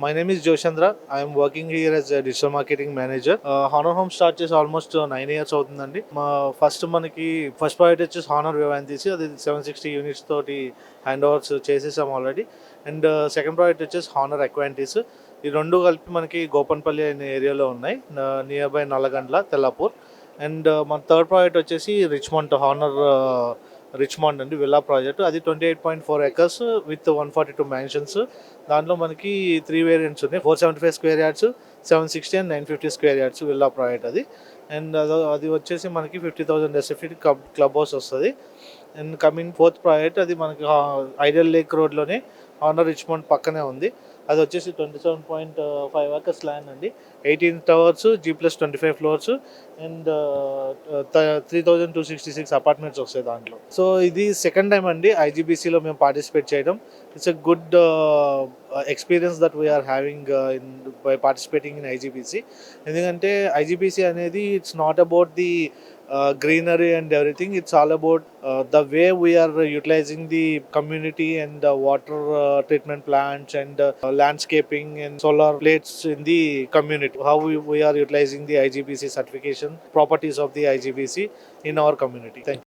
My name is Joshandra. I am working here as a digital marketing manager. Honor Home start చేసి almost 9 years అవుతుందండి. మా first project వచ్చేసి honour వివాంతిసి అది 760 units తోటి hand overs చేసేసాం already. And second project వచ్చేసి honour అక్వాంటిస్. ఈ రెండు కలిపి మనకి గోపన్పల్లి అనే ఏరియాలో ఉన్నాయి, near by Nallagandla, Tellapur. And మన థర్డ్ ప్రాజెక్ట్ వచ్చేసి హానర్ రిచ్మాండ్ అండి, విల్లా ప్రాజెక్ట్. అది 28.4 acres విత్ 142 మ్యాన్షన్స్. దాంట్లో మనకి 3 వేరియంట్స్ ఉన్నాయి, 475 square yards, 760 and 950 square yards villa project అది. అండ్ అది వచ్చేసి మనకి 50,000 SFT క్లబ్ హౌస్ వస్తుంది. అండ్ కమింగ్ ఫోర్త్ ప్రాజెక్ట్ అది మనకి ఐడియల్ లేక్ రోడ్లోనే హానర్ రిచ్మాండ్ పక్కనే ఉంది. అది వచ్చేసి 27.5 acres ల్యాండ్ అండి, 18 towers, G+25 floors and 3,266 apartments వస్తాయి దాంట్లో. సో ఇది సెకండ్ టైం అండి ఐజీబీసీలో మేము పార్టిసిపేట్ చేయడం. It's a good experience that we are having by participating in IGBC. ఎందుకంటే ఐజీబీసీ అనేది it's not about the greenery and everything. It's all about the way we are utilizing the community and the water treatment plants and landscaping and solar plates in the community. How we are utilizing the IGBC certification properties of the IGBC in our community. Thank you.